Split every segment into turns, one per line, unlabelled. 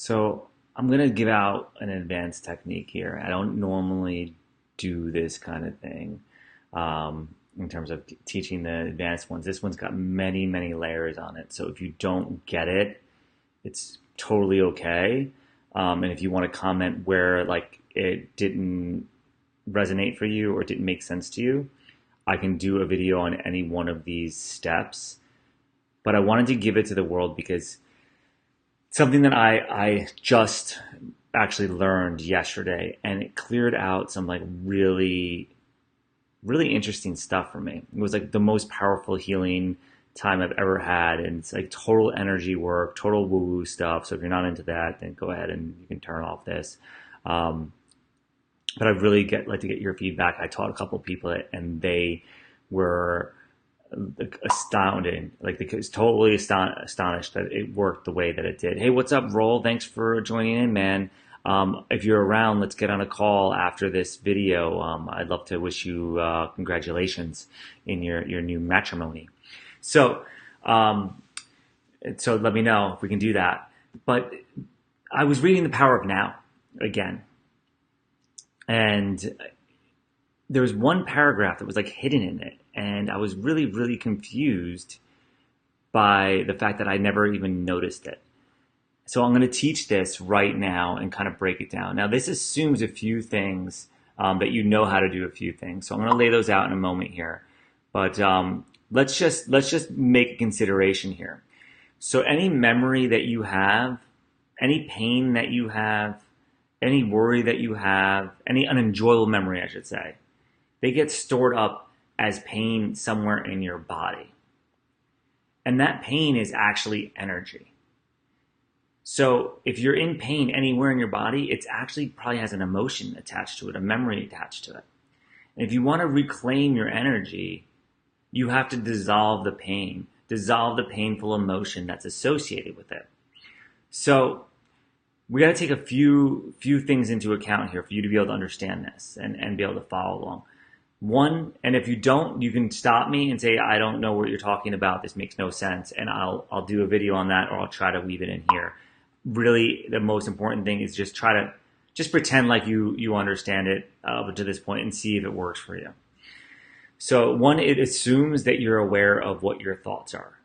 So I'm gonna give out an advanced technique here. I don't normally do this kind of thing in terms of teaching the advanced ones. This one's got many, many layers on it. So if you don't get it, it's totally okay. And if you want to comment where like it didn't resonate for you or it didn't make sense to you, I can do a video on any one of these steps. But I wanted to give it to the world because something that I just actually learned yesterday, and it cleared out some like really, really interesting stuff for me. It was like the most powerful healing time I've ever had. And it's like total energy work, total woo woo stuff. So if you're not into that, then go ahead and you can turn off this. Um, but I really like to get your feedback. I taught a couple people it, and they were like astounded, like they was totally astonished that it worked the way that it did. Hey, what's up, Roll? Thanks for joining in, man. If you're around, let's get on a call after this video. I'd love to wish you congratulations in your new matrimony. So, so let me know if we can do that. But I was reading The Power of Now again, and there was one paragraph that was like hidden in it, and I was really, really confused by the fact that I never even noticed it. So I'm going to teach this right now and kind of break it down. Now, this assumes a few things, that you know how to do a few things. So I'm going to lay those out in a moment here. But let's just make a consideration here. So any memory that you have, any pain that you have, any worry that you have, any unenjoyable memory, I should say, they get stored up as pain somewhere in your body. And that pain is actually energy. So if you're in pain anywhere in your body, it's actually probably has an emotion attached to it, a memory attached to it. And if you want to reclaim your energy, you have to dissolve the pain, dissolve the painful emotion that's associated with it. So we got to take a few things into account here for you to be able to understand this and be able to follow along. One, and if you don't, you can stop me and say, I don't know what you're talking about. This makes no sense. And I'll do a video on that, or I'll try to weave it in here. Really, the most important thing is just pretend like you understand it to this point and see if it works for you. So one, it assumes that you're aware of what your thoughts are.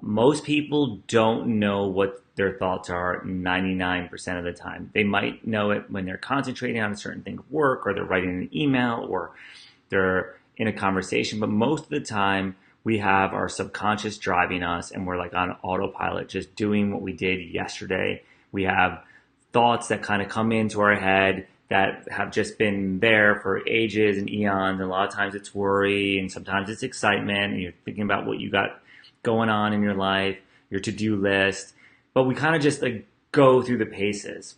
Most people don't know what their thoughts are 99% of the time. They might know it when they're concentrating on a certain thing at work, or they're writing an email, or they're in a conversation. But most of the time, we have our subconscious driving us, and we're like on autopilot, just doing what we did yesterday. We have thoughts that kind of come into our head that have just been there for ages and eons. And a lot of times it's worry, and sometimes it's excitement, and you're thinking about what you got going on in your life, your to-do list. But we kind of just like go through the paces.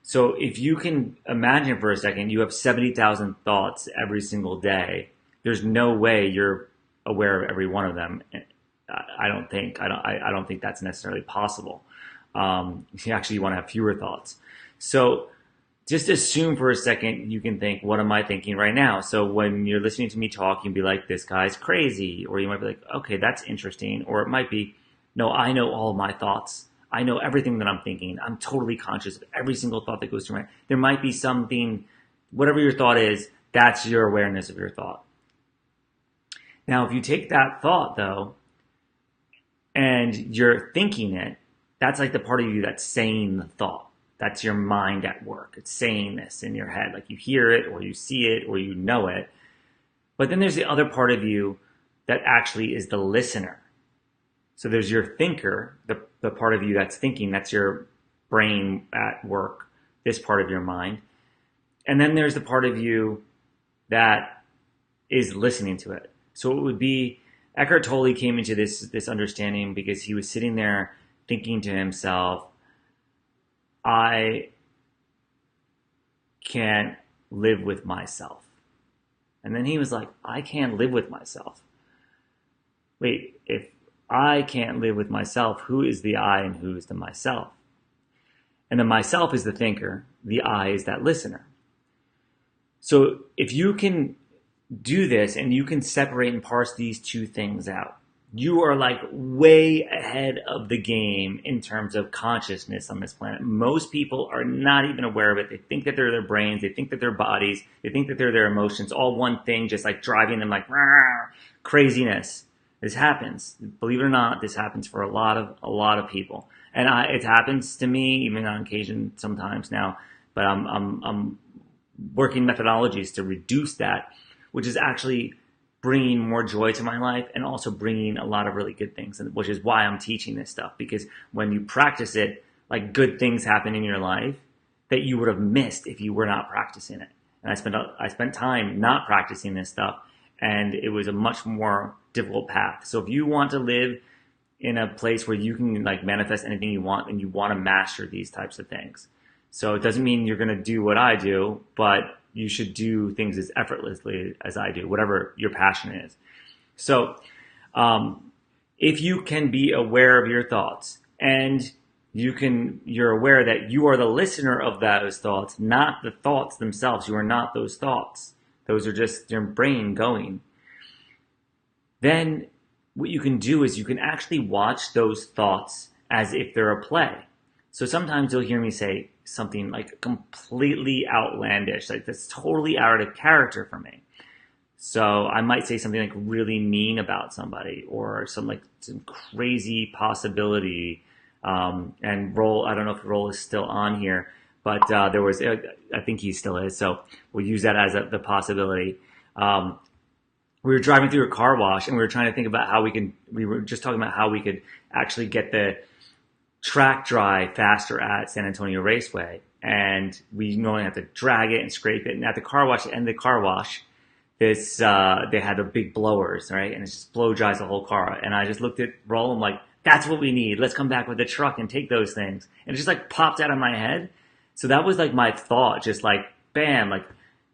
So if you can imagine for a second, you have 70,000 thoughts every single day. There's no way you're aware of every one of them. I don't think that's necessarily possible. You actually want to have fewer thoughts. So just assume for a second you can think, what am I thinking right now? So when you're listening to me talk, you can be like, this guy's crazy. Or you might be like, okay, that's interesting. Or it might be, no, I know all of my thoughts. I know everything that I'm thinking. I'm totally conscious of every single thought that goes through my. There might be something, whatever your thought is, that's your awareness of your thought. Now, if you take that thought, though, and you're thinking it, that's like the part of you that's saying the thought. That's your mind at work. It's saying this in your head. Like you hear it, or you see it, or you know it. But then there's the other part of you that actually is the listener. So there's your thinker, the part of you that's thinking, that's your brain at work, this part of your mind. And then there's the part of you that is listening to it. So it would be, Eckhart Tolle came into this understanding because he was sitting there thinking to himself, I can't live with myself. And then he was like, I can't live with myself. Wait, if I can't live with myself, who is the I and who is the myself? And the myself is the thinker, the I is that listener. So if you can do this and you can separate and parse these two things out, you are like way ahead of the game in terms of consciousness on this planet. Most people are not even aware of it. They think that they're their brains, they think that they're bodies, they think that they're their emotions, all one thing, just like driving them like craziness. This happens. Believe it or not, this happens for a lot of people. And it happens to me even on occasion sometimes now, but I'm working methodologies to reduce that, which is actually bringing more joy to my life and also bringing a lot of really good things, which is why I'm teaching this stuff. Because when you practice it, like good things happen in your life that you would have missed if you were not practicing it. And I spent time not practicing this stuff, and it was a much more difficult path. So if you want to live in a place where you can like manifest anything you want, and you want to master these types of things. So it doesn't mean you're going to do what I do, but you should do things as effortlessly as I do, whatever your passion is. So if you can be aware of your thoughts, and you're aware that you are the listener of those thoughts, not the thoughts themselves. You are not those thoughts. Those are just your brain going. Then what you can do is you can actually watch those thoughts as if they're a play. So sometimes you'll hear me say something like completely outlandish, like that's totally out of character for me. So I might say something like really mean about somebody, or some crazy possibility. And Roll, I don't know if Roll is still on here, but there was, I think he still is. So we'll use that as the possibility. We were driving through a car wash, and we were trying to think about we were just talking about how we could actually get the track dry faster at San Antonio Raceway. And we normally have to drag it and scrape it. And at the car wash, at the end of the car wash, they had the big blowers, right? And it just blow dries the whole car. And I just looked at Roll, I'm like, that's what we need. Let's come back with the truck and take those things. And it just like popped out of my head. So that was like my thought, just like, bam, like,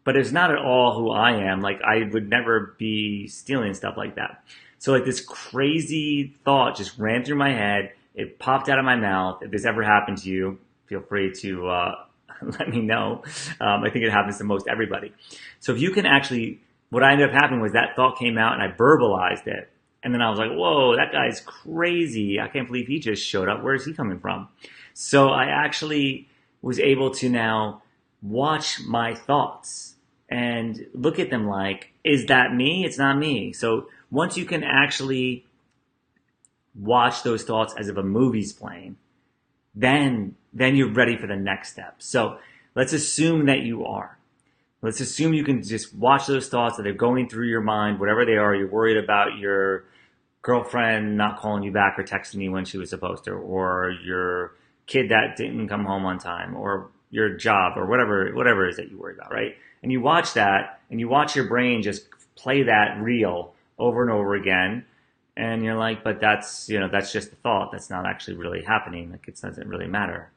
but it's not at all who I am. Like, I would never be stealing stuff like that. So like this crazy thought just ran through my head. It popped out of my mouth. If this ever happened to you, feel free to let me know. I think it happens to most everybody. So if you can actually, what ended up happening was that thought came out and I verbalized it. And then I was like, whoa, that guy's crazy. I can't believe he just showed up. Where is he coming from? So I actually was able to now watch my thoughts and look at them like, is that me? It's not me. So once you can actually watch those thoughts as if a movie's playing, then you're ready for the next step. So let's assume that you are. Let's assume you can just watch those thoughts that are going through your mind, whatever they are. You're worried about your girlfriend not calling you back or texting you when she was supposed to, or your kid that didn't come home on time, or your job, or whatever it is that you worry about, right? And you watch that, and you watch your brain just play that reel over and over again. And you're like, but that's just a thought. That's not actually really happening. Like, it doesn't really matter.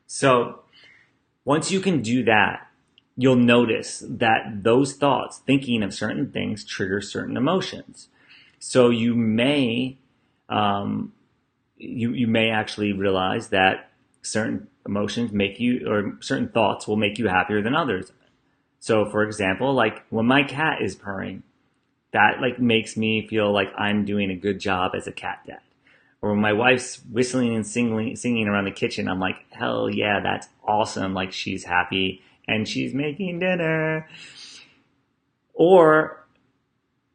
So once you can do that, you'll notice that those thoughts, thinking of certain things, trigger certain emotions. So you may actually realize that certain emotions make you, or certain thoughts will make you happier than others. So for example, like when my cat is purring, that like makes me feel like I'm doing a good job as a cat dad. Or when my wife's whistling and singing around the kitchen, I'm like, hell yeah, that's awesome. Like, she's happy and she's making dinner. Or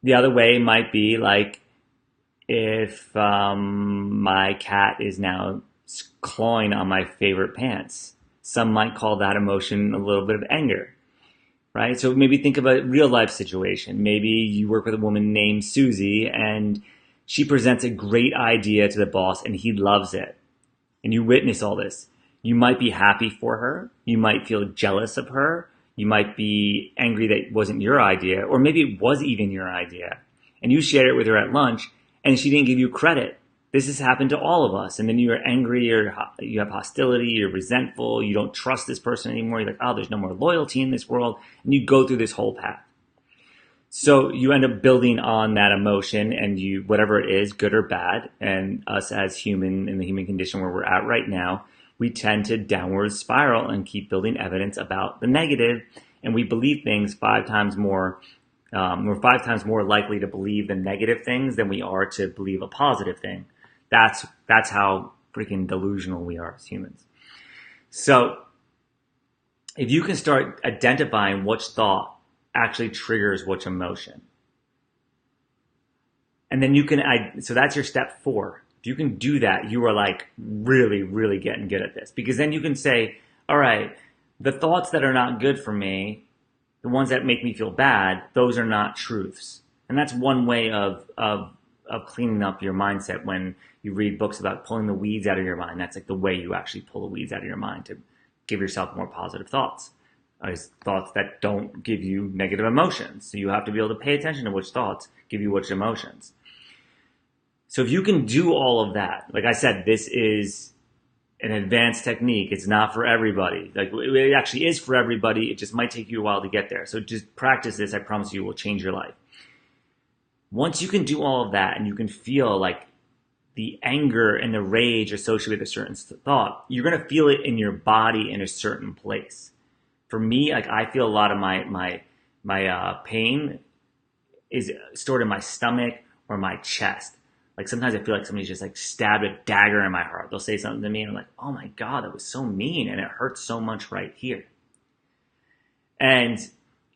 the other way might be like if my cat is now clawing on my favorite pants. Some might call that emotion a little bit of anger. Right? So maybe think of a real life situation. Maybe you work with a woman named Susie, and she presents a great idea to the boss and he loves it. And you witness all this. You might be happy for her. You might feel jealous of her. You might be angry that it wasn't your idea, or maybe it was even your idea. And you shared it with her at lunch and she didn't give you credit. This has happened to all of us. And then you're angry, or you have hostility, you're resentful, you don't trust this person anymore. You're like, oh, there's no more loyalty in this world. And you go through this whole path. So you end up building on that emotion, and you, whatever it is, good or bad, and us as human, in the human condition where we're at right now, we tend to downward spiral and keep building evidence about the negative, and we believe things 5 times more We're 5 times more likely to believe the negative things than we are to believe a positive thing. That's how freaking delusional we are as humans. So if you can start identifying which thought actually triggers which emotion, and then you can, so that's your step 4. If you can do that, you are like really, really getting good at this, because then you can say, all right, the thoughts that are not good for me, the ones that make me feel bad, those are not truths. And that's one way of cleaning up your mindset. When you read books about pulling the weeds out of your mind, that's like the way you actually pull the weeds out of your mind to give yourself more positive thoughts. Thoughts that don't give you negative emotions. So you have to be able to pay attention to which thoughts give you which emotions. So if you can do all of that, like I said, this is an advanced technique. It's not for everybody. Like, it actually is for everybody. It just might take you a while to get there. So just practice this. I promise you it will change your life. Once you can do all of that and you can feel like the anger and the rage associated with a certain thought, you're going to feel it in your body in a certain place. For me, like, I feel a lot of my pain is stored in my stomach or my chest. Like, sometimes I feel like somebody's just like stabbed a dagger in my heart. They'll say something to me and I'm like, oh my God, that was so mean. And it hurts so much right here. And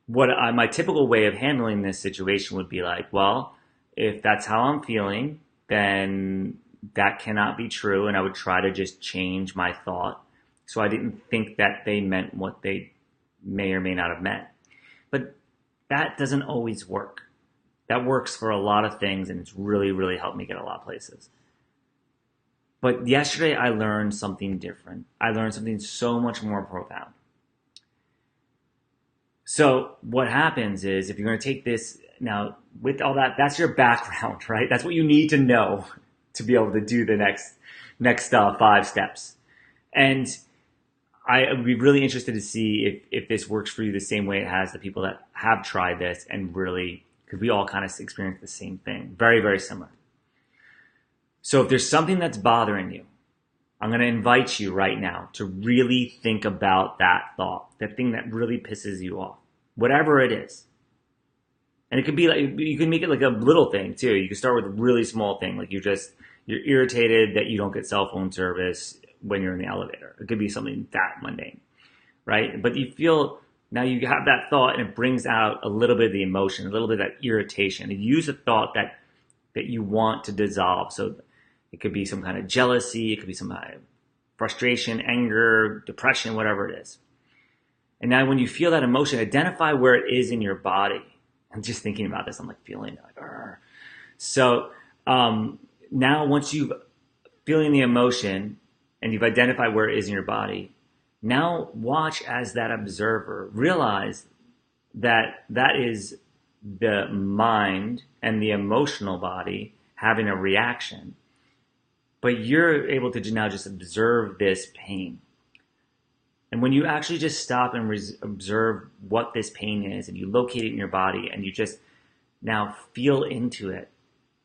what my typical way of handling this situation would be like, well, if that's how I'm feeling, then that cannot be true. And I would try to just change my thought so I didn't think that they meant what they may or may not have meant. But that doesn't always work. That works for a lot of things, and it's really, really helped me get a lot of places. But yesterday I learned something different. I learned something so much more profound. So what happens is, if you're going to take this now with all that, that's your background, right? That's what you need to know to be able to do the next 5 steps. And I would be really interested to see if this works for you the same way it has the people that have tried this and really, because we all kind of experience the same thing. Very, very similar. So if there's something that's bothering you, I'm going to invite you right now to really think about that thought, that thing that really pisses you off, whatever it is. And it could be like, you can make it like a little thing too. You can start with a really small thing, like you're irritated that you don't get cell phone service when you're in the elevator. It could be something that mundane, right? But you feel, now you have that thought and it brings out a little bit of the emotion, a little bit of that irritation. You use a thought that you want to dissolve. So it could be some kind of jealousy, it could be some kind of frustration, anger, depression, whatever it is. And now when you feel that emotion, identify where it is in your body. I'm just thinking about this, I'm like feeling like, argh. So now once you've feeling the emotion and you've identified where it is in your body, now watch as that observer. Realize that that is the mind and the emotional body having a reaction. But you're able to now just observe this pain. And when you actually just stop and observe what this pain is, and you locate it in your body, and you just now feel into it,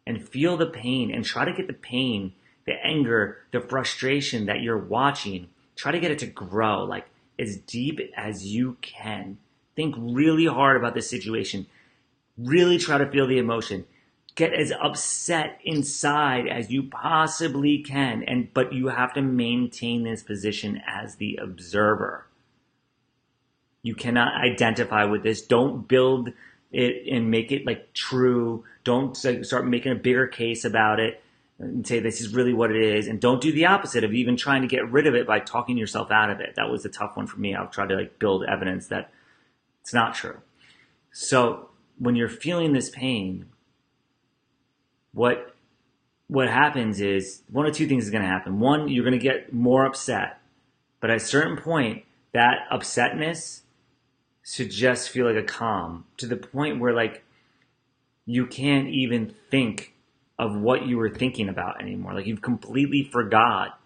and feel the pain, and try to get the pain, the anger, the frustration that you're watching, try to get it to grow like as deep as you can. Think really hard about this situation. Really try to feel the emotion. Get as upset inside as you possibly can, but you have to maintain this position as the observer. You cannot identify with this. Don't build it and make it like true. Don't start making a bigger case about it and say this is really what it is. And don't do the opposite of even trying to get rid of it by talking yourself out of it. That was a tough one for me. I've tried to like build evidence that it's not true. So when you're feeling this pain, what happens is one of two things is going to happen. One, you're going to get more upset. But at a certain point, that upsetness should just feel like a calm, to the point where like you can't even think of what you were thinking about anymore. Like you've completely forgot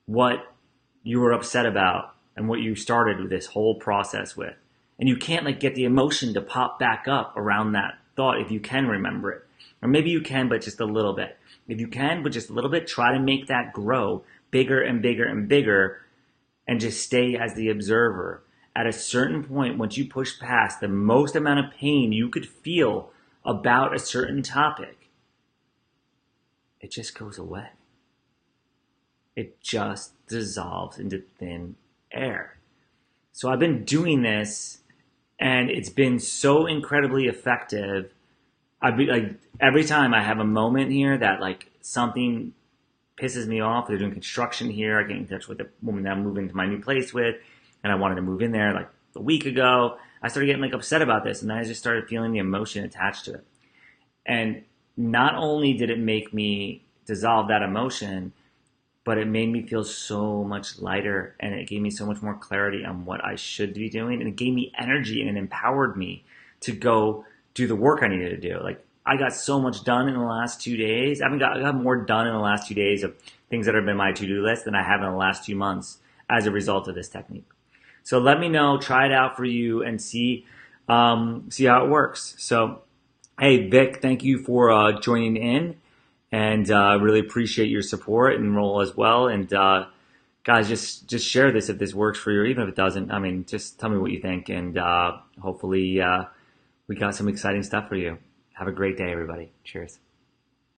what you were upset about and what you started this whole process with. And you can't like get the emotion to pop back up around that thought if you can remember it. Or maybe you can, but just a little bit. If you can, but just a little bit, try to make that grow bigger and bigger and bigger, and just stay as the observer. at a certain point, once you push past the most amount of pain you could feel about a certain topic, it just goes away. It just dissolves into thin air. So I've been doing this, and it's been so incredibly effective. I'd be like, every time I have a moment here that like something pisses me off, they're doing construction here. I get in touch with the woman that I'm moving to my new place with, and I wanted to move in there like a week ago. I started getting like upset about this, and then I just started feeling the emotion attached to it. And not only did it make me dissolve that emotion, but it made me feel so much lighter, and it gave me so much more clarity on what I should be doing, and it gave me energy and it empowered me to go do the work I needed to do. Like, I got so much done in the last 2 days. I got more done in the last 2 days of things that have been my to-do list than I have in the last 2 months as a result of this technique. So let me know, try it out for you, and see how it works. So, hey Vic, thank you for joining in, and really appreciate your support and role as well. And guys, just share this if this works for you, or even if it doesn't. I mean, just tell me what you think, and hopefully we got some exciting stuff for you. Have a great day, everybody. Cheers.